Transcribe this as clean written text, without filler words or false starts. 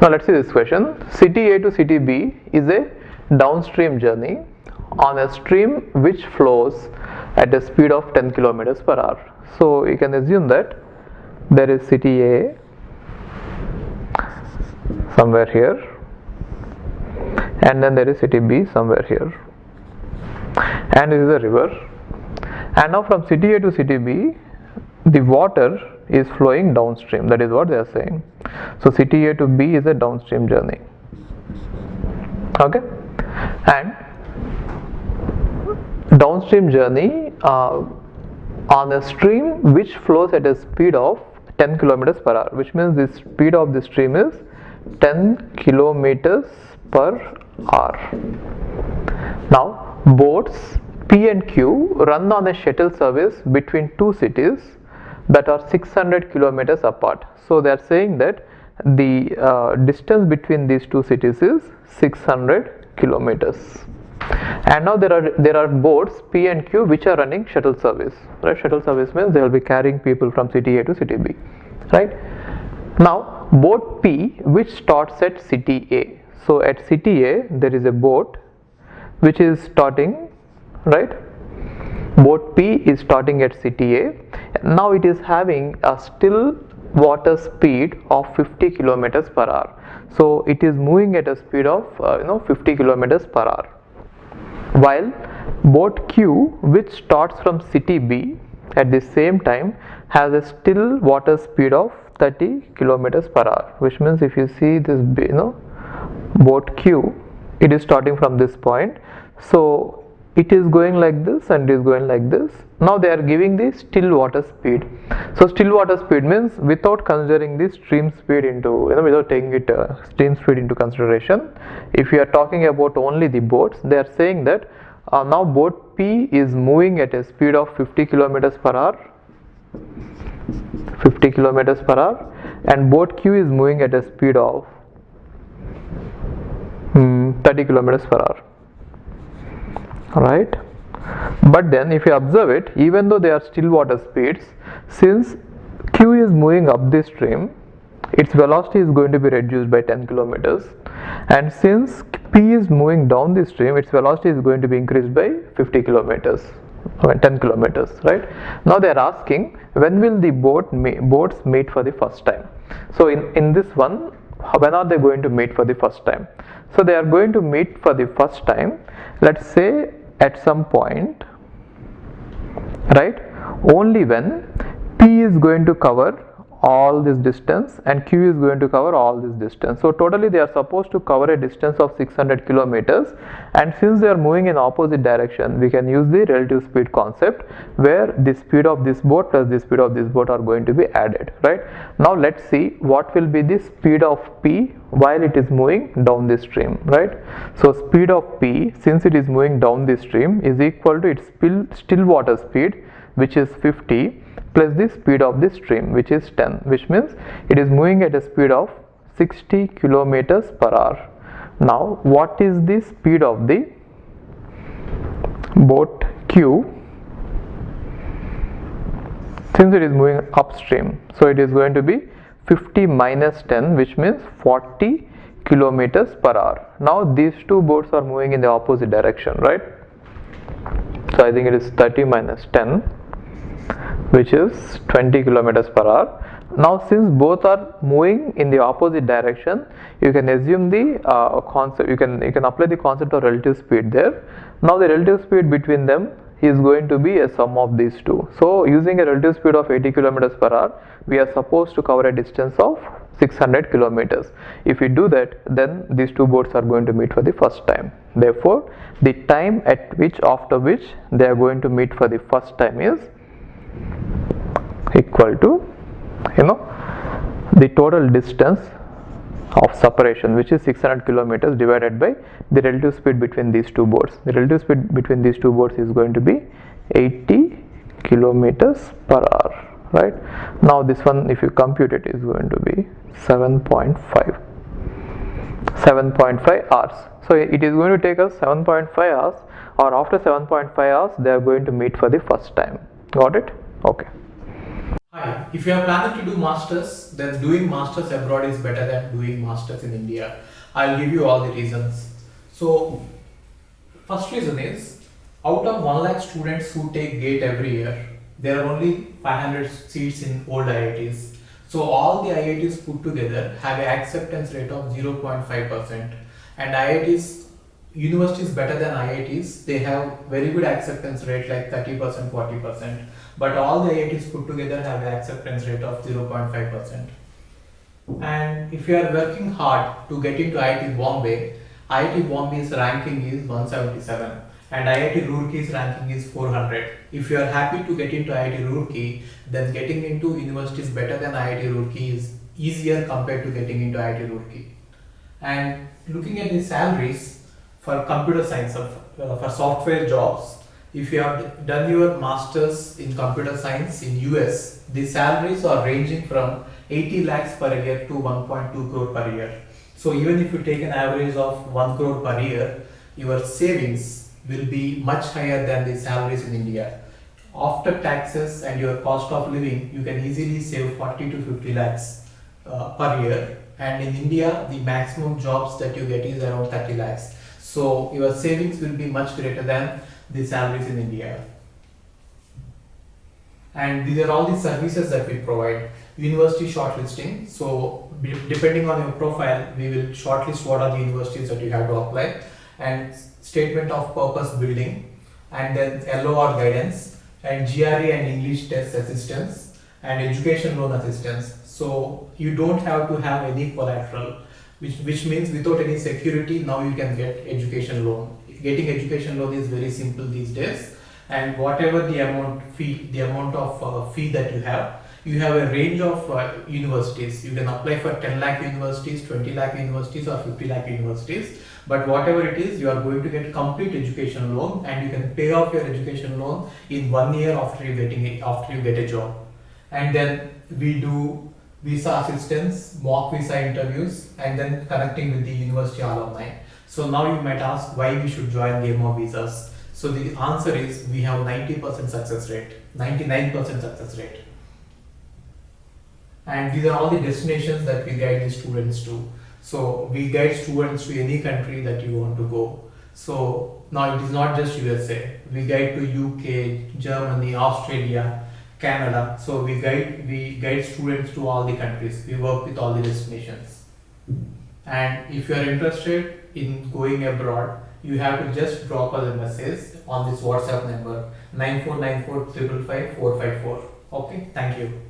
Now let's see this question. City A to city B is a downstream journey on a stream which flows at a speed of 10 kilometers per hour. So you can assume that there is city A somewhere here, and then there is city B somewhere here, and this is a river. And now from city A to city B, the water is flowing downstream. That is what they are saying. So city A to B is a downstream journey. Okay, and downstream journey on a stream which flows at a speed of 10 kilometers per hour, which means the speed of the stream is 10 kilometers per hour. Now boats P and Q run on a shuttle service between two cities that are 600 kilometers apart. So they are saying that the distance between these two cities is 600 kilometers. And now there are boats P and Q which are running shuttle service. Right? Shuttle service means they will be carrying people from city A to city B. Right? Now boat P which starts at city A. So at city A there is a boat which is starting, right? Boat P is starting at city A. Now it is having a still water speed of 50 kilometers per hour. So it is moving at a speed of 50 kilometers per hour. While boat Q which starts from city B at the same time has a still water speed of 30 kilometers per hour, which means if you see this boat Q, it is starting from this point, so it is going like this and it is going like this. Now they are giving the still water speed. So still water speed means without considering the stream speed into, without taking it stream speed into consideration. If you are talking about only the boats, they are saying that now boat P is moving at a speed of 50 kilometers per hour, 50 kilometers per hour, and boat Q is moving at a speed of 30 kilometers per hour. Right? But then if you observe it, even though they are still water speeds, since Q is moving up the stream, its velocity is going to be reduced by 10 kilometers, and since P is moving down the stream, its velocity is going to be increased by 50 kilometers, 10 kilometers, right? Now they are asking, when will the boats meet for the first time? So in this one, when are they going to meet for the first time? So they are going to meet for the first time, let's say at some point, right, only when P is going to cover all this distance and Q is going to cover all this distance. So totally they are supposed to cover a distance of 600 kilometers, and since they are moving in opposite direction, we can use the relative speed concept where the speed of this boat plus the speed of this boat are going to be added. Right? Now let's see what will be the speed of P while it is moving down the stream. Right? So speed of P, since it is moving down the stream, is equal to its still water speed, which is 50, plus the speed of the stream, which is 10, which means it is moving at a speed of 60 kilometers per hour. Now what is the speed of the boat Q since it is moving upstream? So it is going to be 50 minus 10, which means 40 kilometers per hour. Now these two boats are moving in the opposite direction, right? So I think it is 30 minus 10, which is 20 kilometers per hour. Now since both are moving in the opposite direction, you can assume the concept, you can apply the concept of relative speed there. Now the relative speed between them is going to be a sum of these two. So using a relative speed of 80 kilometers per hour, we are supposed to cover a distance of 600 kilometers. If we do that, then these two boats are going to meet for the first time. Therefore, the time at which after which they are going to meet for the first time is equal to the total distance of separation, which is 600 kilometers divided by the relative speed between these two boats. The relative speed between these two boats is going to be 80 kilometers per hour. Right? Now this one, if you compute it, is going to be 7.5 hours. So it is going to take us 7.5 hours, or after 7.5 hours they are going to meet for the first time. Got it? Okay. Hi, if you are planning to do masters, then doing masters abroad is better than doing masters in India. I'll give you all the reasons. So first reason is, out of 1 lakh students who take GATE every year, there are only 500 seats in old IITs. So all the IITs put together have an acceptance rate of 0.5%. And IITs, universities better than IITs, they have very good acceptance rate like 30%, 40%. But all the IITs put together have an acceptance rate of 0.5%. And if you are working hard to get into IIT Bombay's ranking is 177 and IIT Roorkey's ranking is 400. If you are happy to get into IIT Roorkey, then getting into universities better than IIT Roorkey is easier compared to getting into IIT Roorkey. And looking at the salaries for computer science, for software jobs, if you have done your masters in computer science in US, the salaries are ranging from 80 lakhs per year to 1.2 crore per year. So even if you take an average of 1 crore per year, your savings will be much higher than the salaries in India. After taxes and your cost of living, you can easily save 40 to 50 lakhs per year. And in India, the maximum jobs that you get is around 30 lakhs. So your savings will be much greater than the salaries in India. And these are all the services that we provide. University shortlisting. So depending on your profile, we will shortlist what are the universities that you have to apply, and statement of purpose building, and then LOR guidance, and GRE and English test assistance, and education loan assistance. So you don't have to have any collateral, which means without any security, now you can get education loan. Getting education loan is very simple these days, and whatever the amount of fee that you have a range of universities. You can apply for 10 lakh universities, 20 lakh universities, or 50 lakh universities. But whatever it is, you are going to get complete education loan, and you can pay off your education loan in 1 year after you get a job. And then we do visa assistance, mock visa interviews, and then connecting with the university alumni. So now you might ask why we should join Game of Visas. So the answer is, we have 90% success rate, 99% success rate. And these are all the destinations that we guide the students to. So we guide students to any country that you want to go. So now it is not just USA. We guide to UK, Germany, Australia, Canada. So we guide students to all the countries. We work with all the destinations. And if you are interested in going abroad, you have to just drop us a message on this WhatsApp number 9494 555 454. Okay, thank you.